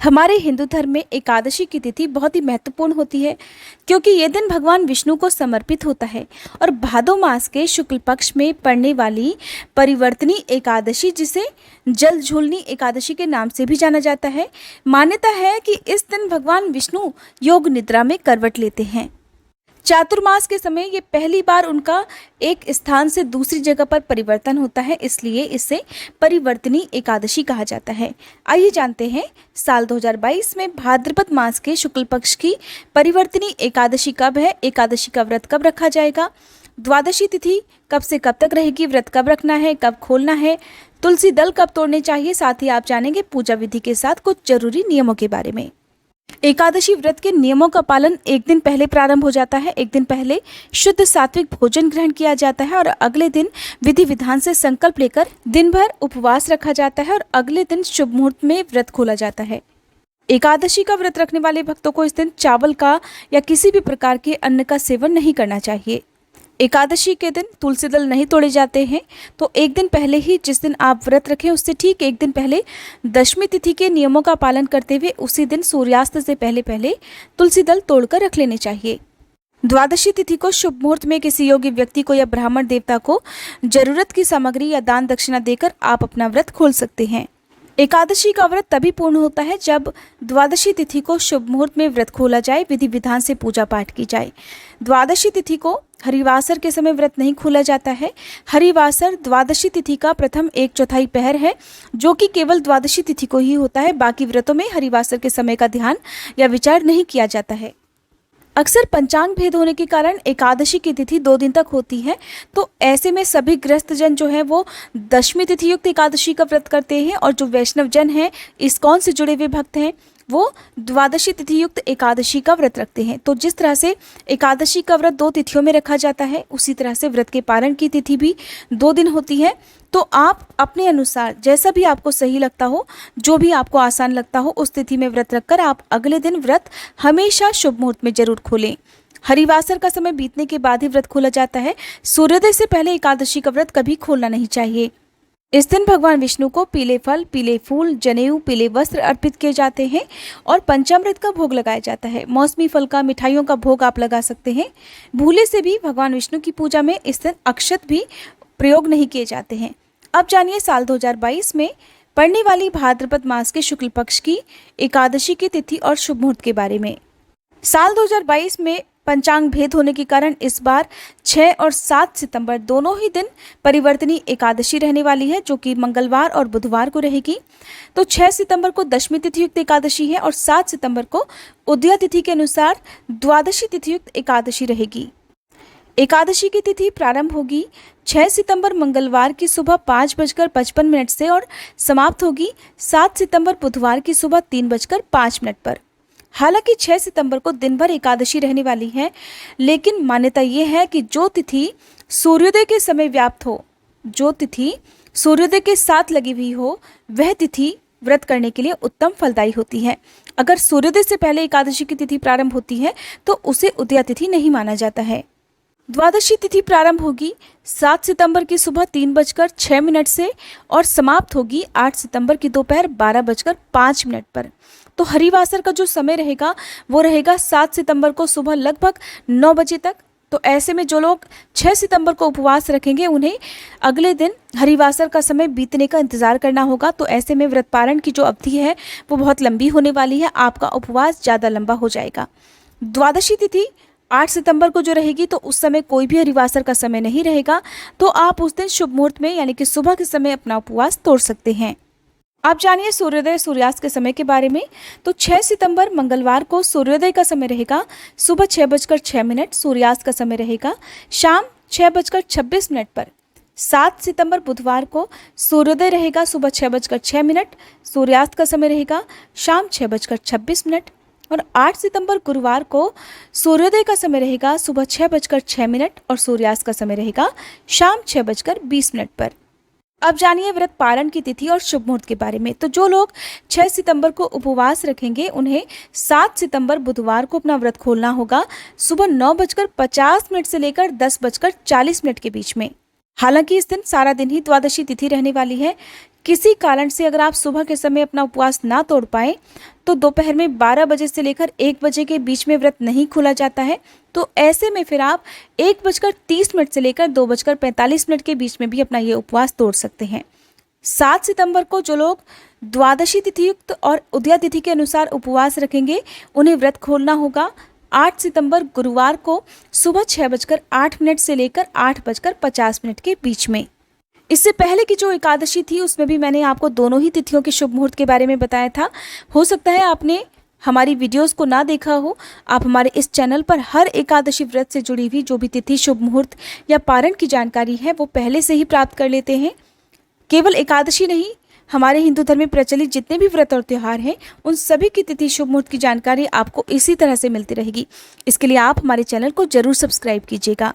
हमारे हिंदू धर्म में एकादशी की तिथि बहुत ही महत्वपूर्ण होती है, क्योंकि ये दिन भगवान विष्णु को समर्पित होता है और भादो मास के शुक्ल पक्ष में पड़ने वाली परिवर्तनी एकादशी, जिसे जल झूलनी एकादशी के नाम से भी जाना जाता है। मान्यता है कि इस दिन भगवान विष्णु योग निद्रा में करवट लेते हैं। चातुर्मास के समय ये पहली बार उनका एक स्थान से दूसरी जगह पर परिवर्तन होता है, इसलिए इसे परिवर्तनी एकादशी कहा जाता है। आइए जानते हैं साल 2022 में भाद्रपद मास के शुक्ल पक्ष की परिवर्तनी एकादशी कब है, एकादशी का व्रत कब रखा जाएगा, द्वादशी तिथि कब से कब तक रहेगी, व्रत कब रखना है, कब खोलना है, तुलसी दल कब तोड़ने चाहिए। साथ ही आप जानेंगे पूजा विधि के साथ कुछ जरूरी नियमों के बारे में। एकादशी व्रत के नियमों का पालन एक दिन पहले प्रारंभ हो जाता है। एक दिन पहले शुद्ध सात्विक भोजन ग्रहण किया जाता है और अगले दिन विधि विधान से संकल्प लेकर दिन भर उपवास रखा जाता है और अगले दिन शुभ मुहूर्त में व्रत खोला जाता है। एकादशी का व्रत रखने वाले भक्तों को इस दिन चावल का या किसी भी प्रकार के अन्न का सेवन नहीं करना चाहिए। एकादशी के दिन तुलसी दल नहीं तोड़े जाते हैं, तो एक दिन पहले ही जिस दिन आप व्रत रखें उससे ठीक एक दिन पहले दशमी तिथि के नियमों का पालन करते हुए उसी दिन सूर्यास्त से पहले पहले तुलसी दल तोड़कर रख लेने चाहिए। द्वादशी तिथि को शुभ मुहूर्त में किसी योग्य व्यक्ति को या ब्राह्मण देवता को जरूरत की सामग्री या दान दक्षिणा देकर आप अपना व्रत खोल सकते हैं। एकादशी का व्रत तभी पूर्ण होता है जब द्वादशी तिथि को शुभ मुहूर्त में व्रत खोला जाए, विधि विधान से पूजा पाठ की जाए। द्वादशी तिथि को हरिवासर के समय व्रत नहीं खोला जाता है। हरिवासर द्वादशी तिथि का प्रथम 1/4 पहर है, जो कि केवल द्वादशी तिथि को ही होता है। बाकी व्रतों में हरिवासर के समय का ध्यान या विचार नहीं किया जाता है। अक्सर पंचांग भेद होने के कारण एकादशी की तिथि 2 दिन तक होती है, तो ऐसे में सभी गृहस्थ जन जो है वो दशमी तिथि युक्त एकादशी का व्रत करते हैं और जो वैष्णव जन हैं, इस्कॉन से जुड़े हुए भक्त हैं, वो द्वादशी तिथि युक्त एकादशी का व्रत रखते हैं। तो जिस तरह से एकादशी का व्रत 2 तिथियों में रखा जाता है, उसी तरह से व्रत के पारण की तिथि भी 2 दिन होती है। तो आप अपने अनुसार जैसा भी आपको सही लगता हो, जो भी आपको आसान लगता हो, उस तिथि में व्रत रखकर आप अगले दिन व्रत हमेशा शुभ मुहूर्त में जरूर खोलें। हरिवासर का समय बीतने के बाद ही व्रत खोला जाता है। सूर्योदय से पहले एकादशी का व्रत कभी खोलना नहीं चाहिए। इस दिन भगवान विष्णु को पीले फल, पीले फूल, जनेऊ, पीले वस्त्र अर्पित किए जाते हैं और पंचामृत का भोग लगाया जाता है। मौसमी फल का, मिठाइयों का भोग आप लगा सकते हैं। भूले से भी भगवान विष्णु की पूजा में इस दिन अक्षत भी प्रयोग नहीं किए जाते हैं। अब जानिए साल 2022 में पड़ने वाली भाद्रपद मास के शुक्ल पक्ष की एकादशी की तिथि और शुभ मुहूर्त के बारे में। साल 2022 में पंचांग भेद होने के कारण इस बार 6 और 7 सितंबर दोनों ही दिन परिवर्तनी एकादशी रहने वाली है, जो कि मंगलवार और बुधवार को रहेगी। तो 6 सितंबर को दशमी तिथि युक्त एकादशी है और 7 सितंबर को उदया तिथि के अनुसार द्वादशी तिथि युक्त एकादशी रहेगी। एकादशी की तिथि प्रारंभ होगी 6 सितंबर मंगलवार की सुबह 5:55 से और समाप्त होगी 7 सितंबर बुधवार की सुबह 3:05 पर। हालांकि 6 सितंबर को दिन भर एकादशी रहने वाली है, लेकिन मान्यता ये है कि जो तिथि सूर्योदय के समय व्याप्त हो, जो तिथि सूर्योदय के साथ लगी हुई हो, वह तिथि व्रत करने के लिए उत्तम फलदायी होती है। अगर सूर्योदय से पहले एकादशी की तिथि प्रारंभ होती है तो उसे उदया तिथि नहीं माना जाता है। द्वादशी तिथि प्रारंभ होगी 7 सितंबर की सुबह 3:06 से और समाप्त होगी 8 सितंबर की दोपहर 12:05 पर। तो हरिवासर का जो समय रहेगा वो रहेगा 7 सितंबर को सुबह लगभग 9 बजे तक। तो ऐसे में जो लोग 6 सितंबर को उपवास रखेंगे, उन्हें अगले दिन हरिवासर का समय बीतने का इंतजार करना होगा। तो ऐसे में व्रत पारण की जो अवधि है वो बहुत लंबी होने वाली है, आपका उपवास ज़्यादा लंबा हो जाएगा। द्वादशी तिथि 8 सितंबर को जो रहेगी, तो उस समय कोई भी हरिवासर का समय नहीं रहेगा, तो आप उस दिन शुभ मुहूर्त में यानी कि सुबह के समय अपना उपवास तोड़ सकते हैं। आप जानिए सूर्योदय सूर्यास्त के समय के बारे में। तो 6 सितंबर मंगलवार को सूर्योदय का समय रहेगा सुबह 6:06, सूर्यास्त का समय रहेगा शाम 6:26 पर। 7 सितंबर बुधवार को सूर्योदय रहेगा सुबह 6:06, सूर्यास्त का समय रहेगा शाम 6:26 और 8 सितंबर गुरुवार को सूर्योदय का समय रहेगा सुबह 6:06 और सूर्यास्त का समय रहेगा शाम 6:20 पर। अब जानिए व्रत पारण की तिथि और शुभ मुहूर्त के बारे में। तो जो लोग 6 सितंबर को उपवास रखेंगे, उन्हें 7 सितंबर बुधवार को अपना व्रत खोलना होगा सुबह 9:50 से लेकर 10:40 के बीच में। हालांकि इस दिन सारा दिन ही द्वादशी तिथि रहने वाली है, किसी कारण से अगर आप सुबह के समय अपना उपवास ना तोड़ पाए तो दोपहर में 12 बजे से लेकर 1 बजे के बीच में व्रत नहीं खोला जाता है। तो ऐसे में फिर आप 1:30 से लेकर 2:45 के बीच में भी अपना ये उपवास तोड़ सकते हैं। 7 सितंबर को जो लोग द्वादशी तिथि युक्त और उदया तिथि के अनुसार उपवास रखेंगे उन्हें व्रत खोलना होगा 8 सितंबर गुरुवार को सुबह 6:08 से लेकर 8:50 के बीच में। इससे पहले की जो एकादशी थी उसमें भी मैंने आपको दोनों ही तिथियों के शुभ मुहूर्त के बारे में बताया था। हो सकता है आपने हमारी वीडियोस को ना देखा हो। आप हमारे इस चैनल पर हर एकादशी व्रत से जुड़ी हुई जो भी तिथि, शुभ मुहूर्त या पारण की जानकारी है वो पहले से ही प्राप्त कर लेते हैं। केवल एकादशी नहीं, हमारे हिंदू धर्म में प्रचलित जितने भी व्रत और त्यौहार हैं उन सभी की तिथि, शुभ मुहूर्त की जानकारी आपको इसी तरह से मिलती रहेगी। इसके लिए आप हमारे चैनल को जरूर सब्सक्राइब कीजिएगा।